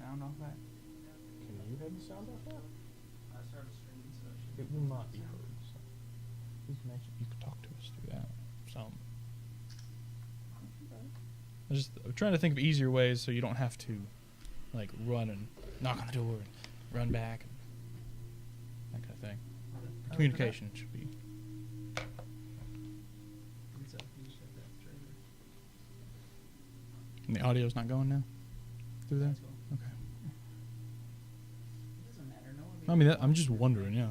sound off that? Can you have the sound off that? I started streaming, so It will not be heard. So you can talk to us through that. I'm trying to think of easier ways so you don't have to like run and knock on the door and run back and that kind of thing. Communication should be. And the audio's not going now through there? Okay. doesn't matter. No one I mean, I'm just wondering, yeah.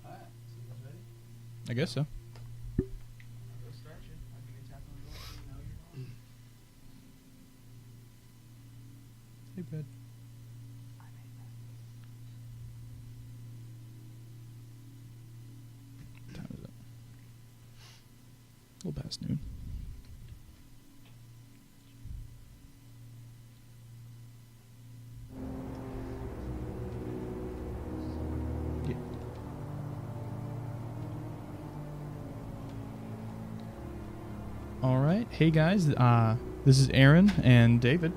Alright, so you guys ready? I guess so. I'll start you. I'll give you a tap on the door so you know you're on. Hey, bud. What time is it? A little past noon. Yeah. All right. Hey, guys. This is Aaron and David.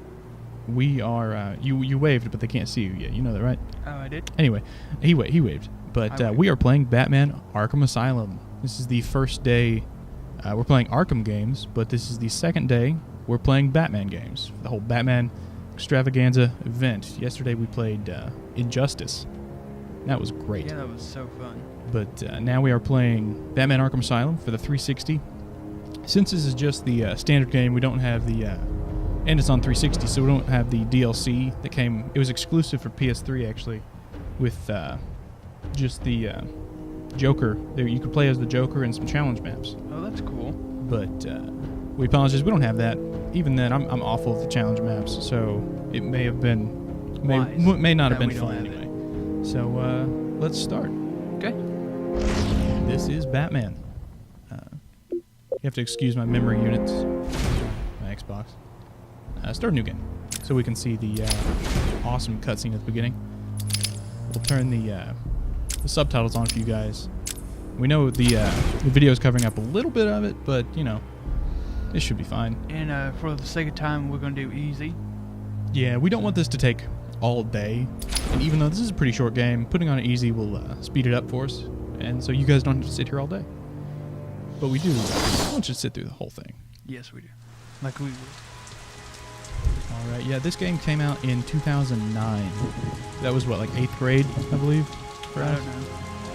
We are, you waved, but they can't see you yet. You know that, right? Oh, I did? Anyway, he waved. But waved. we are playing Batman Arkham Asylum. This is the first day we're playing Arkham games, but this is the second day we're playing Batman games. The whole Batman extravaganza event. Yesterday we played Injustice. That was great. Yeah, that was so fun. But now we are playing Batman Arkham Asylum for the 360. Since this is just the standard game, we don't have the... and it's on 360, so we don't have the DLC that came... It was exclusive for PS3, actually, with just the Joker. There, you could play as the Joker and some challenge maps. Oh, that's cool. But we apologize, we don't have that. Even then, I'm awful at the challenge maps, so it may have been... May not have been fun anyway. So let's start. Okay. This is Batman. You have to excuse my memory units. My Xbox. Start a new game, so we can see the awesome cutscene at the beginning. We'll turn the subtitles on for you guys. We know the video is covering up a little bit of it, but you know, this should be fine. And for the sake of time, we're gonna do easy. Yeah, we don't want this to take all day, and even though this is a pretty short game, putting on it easy will speed it up for us, and so you guys don't have to sit here all day. But we do want you to sit through the whole thing. Yes, we do. Like we would. Alright, yeah, this game came out in 2009. That was what, like 8th grade, I believe? I don't know.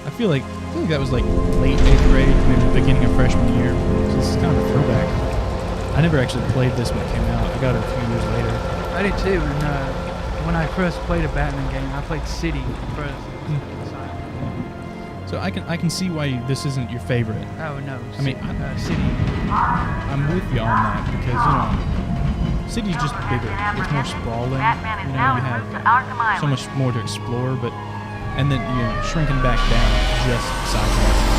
I feel like that was like late 8th grade, maybe the beginning of freshman year. So this is kind of a throwback. I never actually played this when it came out. I got it a few years later. I did too, and when I first played a Batman game, I played City first. So I can see why this isn't your favorite. Oh no, I mean, City. I'm with you on that because, you know, City's just bigger. It's more sprawling. You know, you have so much more to explore, but and then you know, shrinking back down just sidewalks.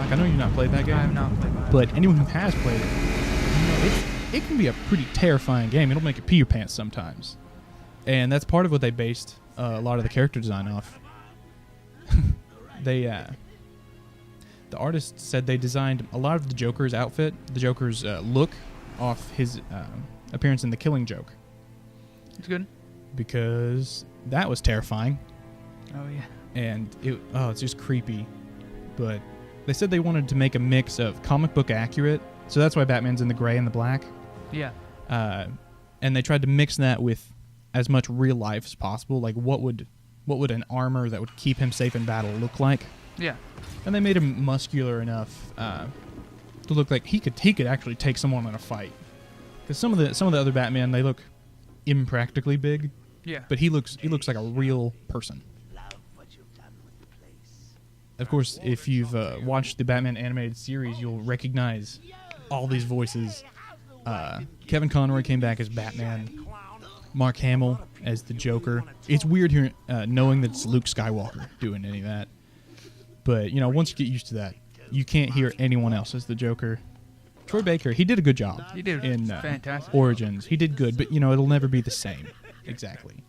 I know you've not played that game. I have not played that. But anyone who has played it, you know, it can be a pretty terrifying game. It'll make you pee your pants sometimes. And that's part of what they based a lot of the character design off. The artist said they designed a lot of the Joker's outfit, the Joker's look, off his appearance in The Killing Joke. It's good. Because that was terrifying. Oh yeah. And it's just creepy. But they said they wanted to make a mix of comic book accurate, so that's why Batman's in the gray and the black. Yeah. And they tried to mix that with as much real life as possible. Like what would an armor that would keep him safe in battle look like? Yeah. And they made him muscular enough to look like he could actually take someone in a fight. Because some of the other Batman, they look impractically big. Yeah. But he looks like a real person. Of course, if you've watched the Batman animated series, you'll recognize all these voices. Kevin Conroy came back as Batman. Mark Hamill as the Joker. It's weird here knowing that it's Luke Skywalker doing any of that. But, you know, once you get used to that, you can't hear anyone else as the Joker. Troy Baker, he did a good job. He did in fantastic. Origins. He did good, but, you know, it'll never be the same. Exactly.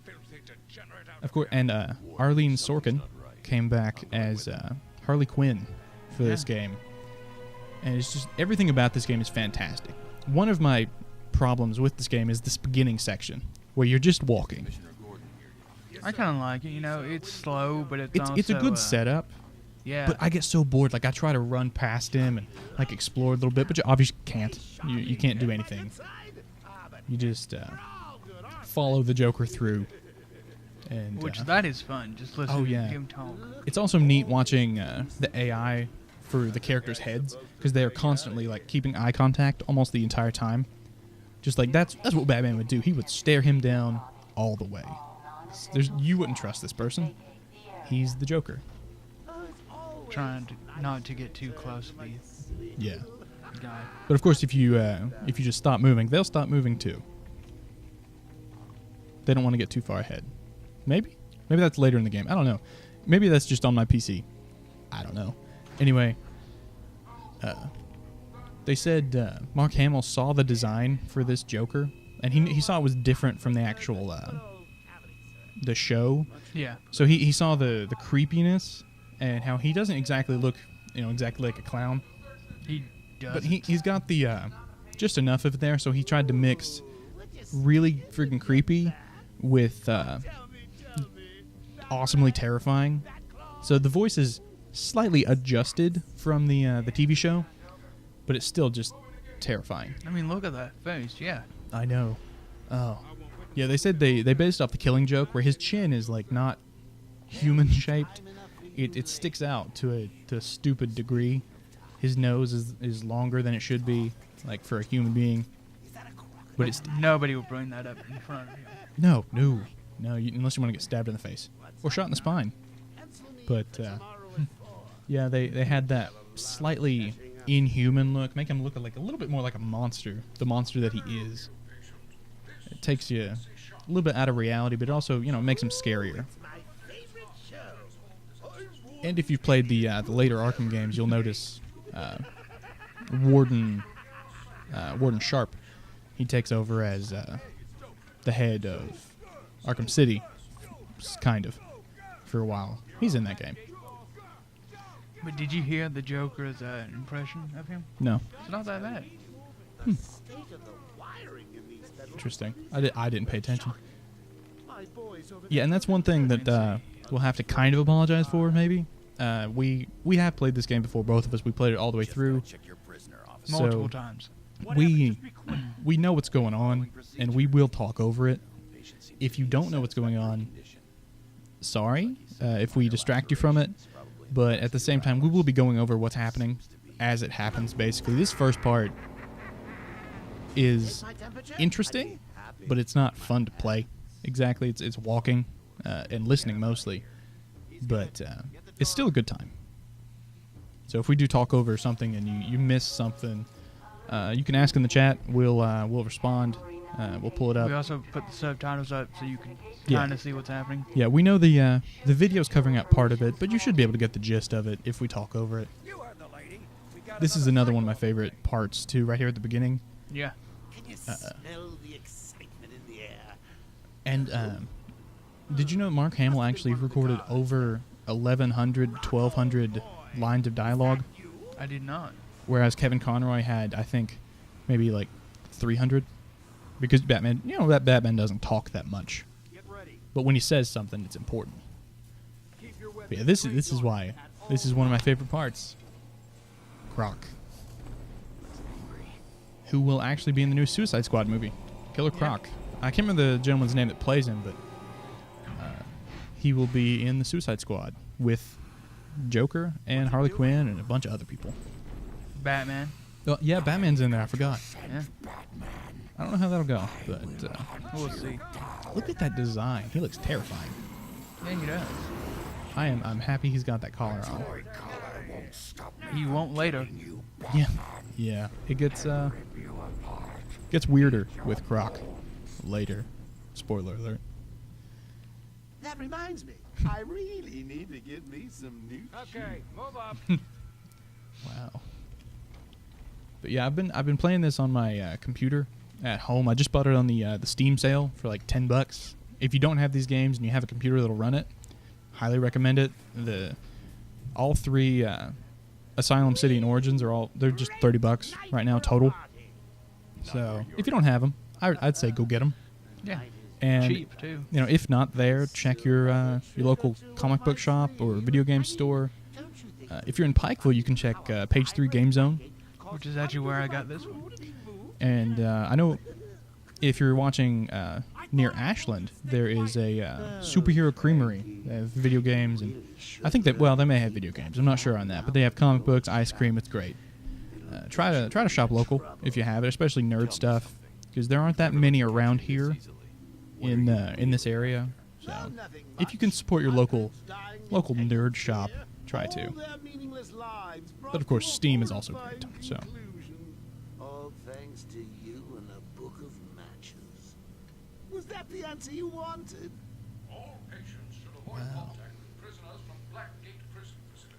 Of course, and Arlene Sorkin came back as Harley Quinn for this game. And it's just, everything about this game is fantastic. One of my problems with this game is this beginning section, where you're just walking. I kind of like it, you know, it's slow, but it's also... It's a good setup. Yeah. But I get so bored. Like, I try to run past him and, like, explore a little bit, but you obviously can't. You can't do anything. You just follow the Joker through. And, Which, that is fun. Just listen to him talk. It's also neat watching the AI for the characters' heads, because they are constantly, like, keeping eye contact almost the entire time. Just like, that's what Batman would do. He would stare him down all the way. You wouldn't trust this person. He's the Joker. Trying not to get too close to the guy. But of course, if you just stop moving, they'll stop moving too. They don't want to get too far ahead. Maybe that's later in the game. I don't know. Maybe that's just on my PC. I don't know. Anyway, they said Mark Hamill saw the design for this Joker, and he saw it was different from the actual the show. Yeah. So he saw the creepiness and how he doesn't exactly look, exactly like a clown. He does. But he's got the just enough of it there, so he tried to mix really freaking creepy with awesomely terrifying. So the voice is slightly adjusted from the TV show, but it's still just terrifying. I mean, look at that face. Yeah. I know. Oh. Yeah, they said they based off the Killing Joke, where his chin is like not human shaped. It sticks out to a stupid degree. His nose is longer than it should be, like for a human being. But it's nobody will bring that up in front of him. No, unless you want to get stabbed in the face or shot in the spine. But yeah, they had that slightly inhuman look, make him look like a little bit more like a monster, the monster that he is. It takes you a little bit out of reality, but it also, makes him scarier. And if you've played the later Arkham games, you'll notice Warden Sharp. He takes over as the head of Arkham City, kind of, for a while. He's in that game. But did you hear the Joker's impression of him? No. It's not that bad. Interesting. I didn't pay attention. Yeah, and that's one thing that we'll have to kind of apologize for, maybe. We have played this game before, both of us. We played it all the way through. Multiple times. We know what's going on, and we will talk over it. If you don't know what's going on, sorry if we distract you from it. But at the same time, we will be going over what's happening as it happens, basically. This first part is interesting, but it's not fun to play. Exactly. It's walking and listening mostly. But it's still a good time. So if we do talk over something and you miss something, you can ask in the chat. We'll respond. We'll pull it up. We also put the subtitles up so you can kind of see what's happening. Yeah, we know the video's covering up part of it, but you should be able to get the gist of it if we talk over it. This is another one of my favorite parts, too, right here at the beginning. Yeah. Can you smell the excitement in the air? And did you know Mark Hamill actually recorded over 1,100, 1,200 lines of dialogue? I did not. Whereas Kevin Conroy had, I think, maybe like 300. Because Batman, that Batman doesn't talk that much. But when he says something, it's important. But yeah, this is why. This is one of my favorite parts. Croc. Who will actually be in the new Suicide Squad movie. Killer Croc. I can't remember the gentleman's name that plays him, but he will be in the Suicide Squad with Joker and Harley Quinn and a bunch of other people. Batman. Oh, yeah, Batman's in there. I forgot. Yeah. I don't know how that'll go, but We'll see. Look at that design. He looks terrifying. Yeah, he does. I'm happy he's got that collar on. He won't later. Yeah. It gets weirder with Croc later. Spoiler alert. That reminds me. I really need to get me some new Okay, move up. Wow. But yeah, I've been playing this on my computer at home. I just bought it on the Steam sale for like $10, if you don't have these games and you have a computer that'll run it, highly recommend it. All three Asylum, City, and Origins they're just $30 right now total. So if you don't have them, I'd say go get them. Yeah. And Cheap too. if not there, check your local comic book shop or video game store. If you're in Pikeville, you can check Page 3 Game Zone. Which is actually where I got this one. And I know if you're watching near Ashland, there is a superhero creamery. They have video games, and I think that they may have video games. I'm not sure on that, but they have comic books, ice cream. It's great. Try to shop local if you have it, especially nerd stuff, because there aren't that many around here in this area. So if you can support your local nerd shop, try to. But of course, Steam is also great. So. All thanks to you and a book of matches. Was that the answer you wanted? All patients should avoid contact with prisoners from Blackgate Prison Facility.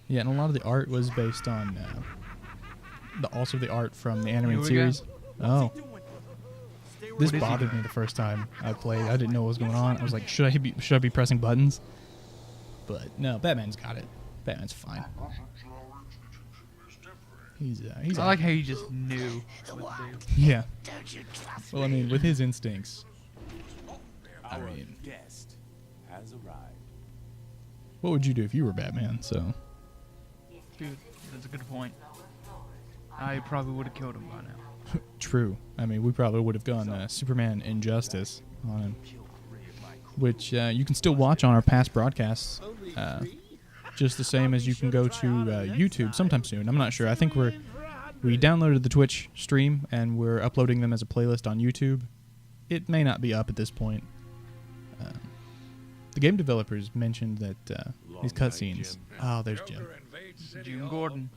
Yeah, and a lot of the art was based on also the art from the animated Here we series. Oh. This bothered me the first time I played. I didn't know what was going on. I was like, should I be pressing buttons? But no, Batman's got it. Batman's fine. He's I like how you just knew what to do. yeah. Well, I mean, with his instincts. Our guest has arrived. What would you do if you were Batman? So. Dude, that's a good point. I probably would have killed him by now. True. I mean, we probably would have gone Superman Injustice on him, which you can still watch on our past broadcasts, just the same as you can go to YouTube sometime soon. I'm not sure. I think we downloaded the Twitch stream and we're uploading them as a playlist on YouTube. It may not be up at this point. The game developers mentioned that these cutscenes. Oh, there's Jim. Jim Gordon.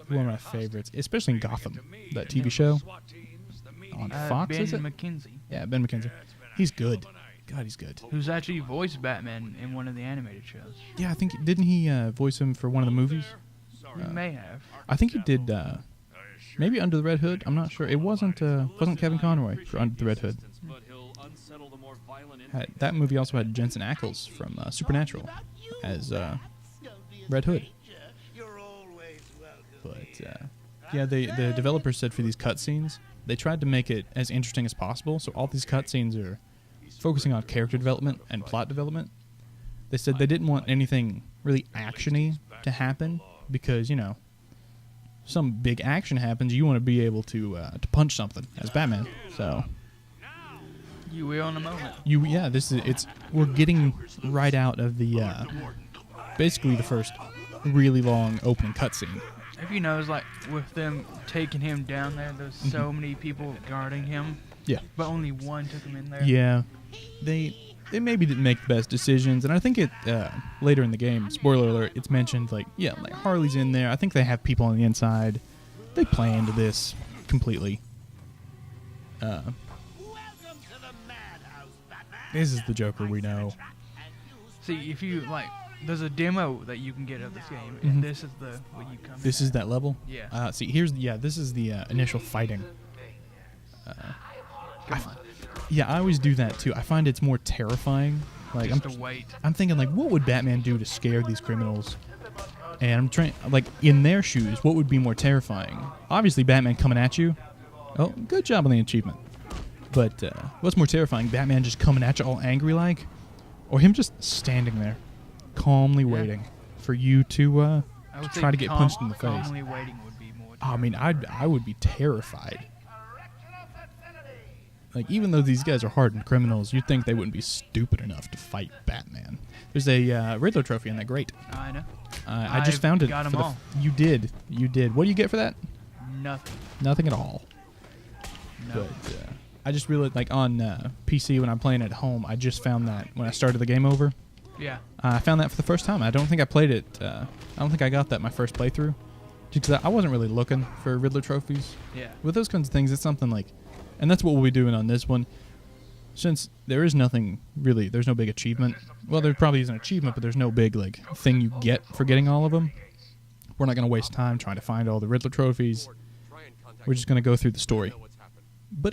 One of my favorites, especially in Gotham, that TV show on Fox. Ben Is it? McKenzie. Yeah, Ben McKenzie. He's good. God, he's good. Who's actually voiced Batman in one of the animated shows. Yeah, I think didn't he voice him for one of the movies? He may have. I think he did. Maybe Under the Red Hood. I'm not sure. It wasn't Kevin Conroy for Under the Red Hood. That movie also had Jensen Ackles from Supernatural as Red Hood. But yeah, the developers said for these cutscenes, they tried to make it as interesting as possible. So all these cutscenes are focusing on character development and plot development. They said they didn't want anything really actiony to happen because, some big action happens, you want to be able to punch something as Batman. So You will in a moment. we're getting right out of the basically the first really long opening cutscene. If you notice, like, with them taking him down there, there's so many people guarding him. Yeah. But only one took him in there. Yeah. They maybe didn't make the best decisions, and I think it later in the game, spoiler alert, it's mentioned like Harley's in there. I think they have people on the inside. They play into this completely. This is the Joker we know. See, if you there's a demo that you can get of this game, and this is what you come. This is that level. Yeah. See, this is the initial fighting. Come on. Yeah, I always do that too. I find it's more terrifying. Like Just to wait. I'm thinking what would Batman do to scare these criminals? And I'm trying in their shoes, what would be more terrifying? Obviously, Batman coming at you. Oh, good job on the achievement. But what's more terrifying? Batman just coming at you all angry or him just standing there, calmly waiting for you to try to get punched in the face? Calmly waiting would be more. I mean, I would be terrified. Even though these guys are hardened criminals, you'd think they wouldn't be stupid enough to fight Batman. There's a Riddler trophy in that grate. I know. I just found it. Got them all. You did. What do you get for that? Nothing. Nothing at all. No. But I just really on PC when I'm playing at home. I just found that when I started the game over. Yeah. I found that for the first time. I don't think I played it. I don't think I got that my first playthrough. Just 'cause I wasn't really looking for Riddler trophies. Yeah. With those kinds of things, it's something and that's what we'll be doing on this one. Since there is nothing really, there's no big achievement. Well, there probably is an achievement, but there's no big thing you get for getting all of them. We're not going to waste time trying to find all the Riddler trophies. We're just going to go through the story. But if